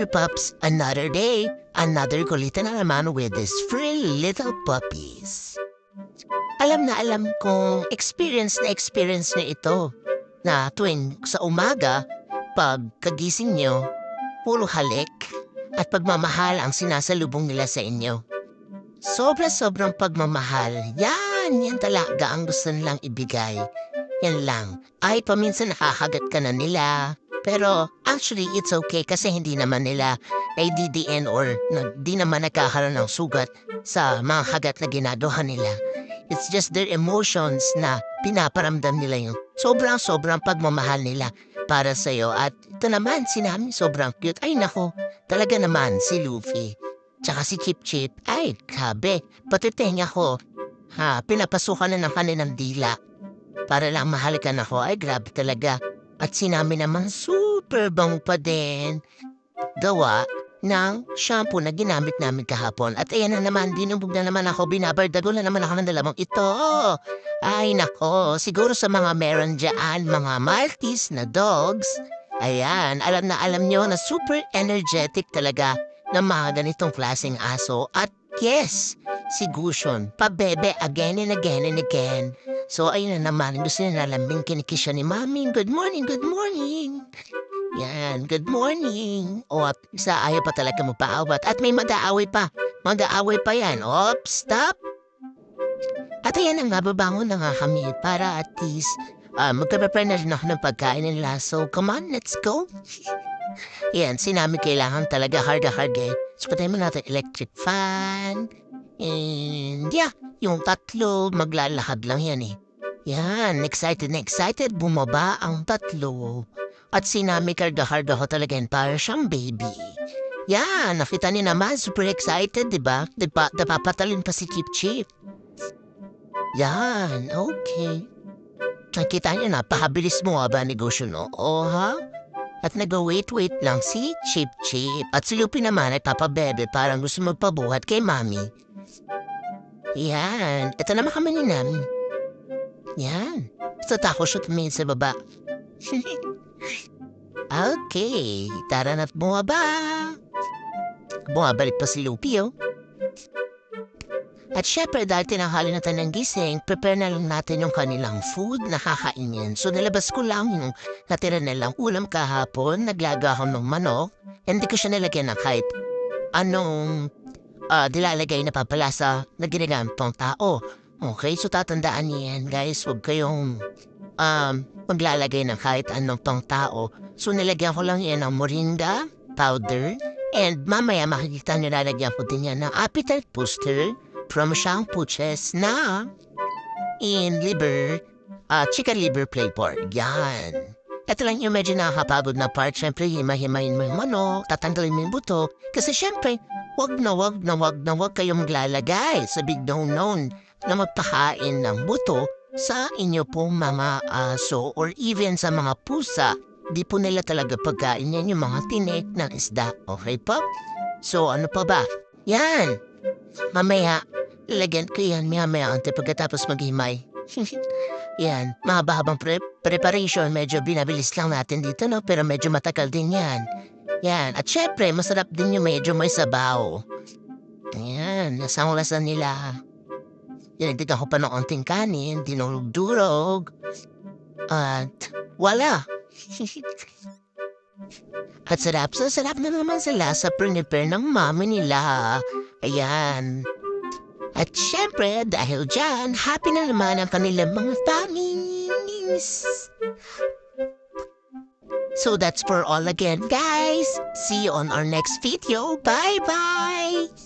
there, pups. Another day, another kulitan na naman with these free little puppies. Alam na alam kong experience na ito na tuwing sa umaga, pag kagising nyo, puro halik at pagmamahal ang sinasalubong nila sa inyo. Sobra-sobrang pagmamahal. Yan talaga ang gusto nilang ibigay. Yan lang. Ay, paminsan nakakagat ka na nila. Pero actually, it's okay kasi hindi naman nila ADDN or di naman nagkakaroon ng sugat sa mga kagat na ginagawa nila. It's just their emotions na pinaparamdam nila yung sobrang pagmamahal nila para sa'yo. At ito naman, si Nami sobrang cute. Ay nako, talaga naman si Luffy. Tsaka si Chip Chip, ay, grabe, pati tenga ko. Pinapasukan na ng kanilang dila. Para lang mahalikan ako, ay grabe talaga. At si Nami naman, super bango pa din. Gawa ng shampoo na ginamit namin kahapon. At ayan na naman, dinubog na naman ako, binabardago na naman ako ng dalawang ito. Ay nako, siguro sa mga meron dyan, mga Maltese na dogs. Ayan, alam na alam nyo na super energetic talaga ng mga ganitong klaseng aso. At yes, si Gushon, pabebe again and again and again. So ayun na naman, gusto niya nalambing kinikisya ni Mami. Good morning, good morning. Yan, good morning. O, isa ayaw pa talaga magpaawat. At may mag-aaway pa. Mag-aaway pa yan. Oops, stop. At ayan ang babangon na nga kami para at least magka-prepare na rin ako ng pagkain nila. So come on, let's go. Yan, sinami kailangan talaga hard eh. So patay mo natin electric fan. And yeah, yung tatlo maglalakad lang yan eh. Yan, excited na excited. Bumaba ang tatlo. At sinami karga-karga ko talaga yan para siyang baby. Yan, nakita niyo naman, super excited, diba? Napapatalin pa si Chip Chip. Yan, okay. Nakita niyo, napakabilis mo ba negosyo, no? O ha? At nag-wait lang si Chip Chip. At si Luffy naman ay papabebe parang gusto magpabuhat kay Mami. Yan, ito naman kami ni Nami. Yan, ito tako siya tumingin sa baba. Okay, tara na't bumaba. Bumabalik pa si Luffy, oh. At syempre, dahil tinanghali na tayo ng gising, prepare na lang natin yung kanilang food na kakainin. So, nilabas ko lang yung natira nilang ulam kahapon, naglaga ako ng manok, hindi ko siya nilagyan ng kahit anong dilalagay na papalasa na ginagamit pang tao. Okay, so tatandaan niyo yan, guys. Huwag kayong maglalagay ng kahit anong pang tao. So, nilagyan ko lang yan ng moringa powder, and mamaya makikita niyo lalagyan ko din yan ng appetite booster from Shang Puches na chicken liver flavor. Yan. Ito lang yung medyo nakakapagod na part. Siyempre, himahimayin mo yung manok, tatanggalin mo yung buto. Kasi siyempre, wag kayong maglalagay sa big no-known na magpakain ng buto sa inyo pong mga aso or even sa mga pusa. Di po nila talaga pagkain yan yung mga tinik ng isda. Okay po? So, ano pa ba? Yan. Mamaya, lagyan ko yan maya-maya ante pagkatapos maghimay. Yan, mahaba-habang preparation. Medyo binabilis lang natin dito, no? Pero medyo matagal din yan. Yan, at syempre, masarap din yung medyo may sabaw. Yan, nasanglasan nila. Dinagdagan ko pa ng onting kanin, dinurog-durog. At wala. At sarap na naman sila sa prepare ng mami nila. Ayan. At syempre, dahil dyan, happy na naman ang kanilang mga tummies. So that's for all again, guys. See you on our next video. Bye-bye!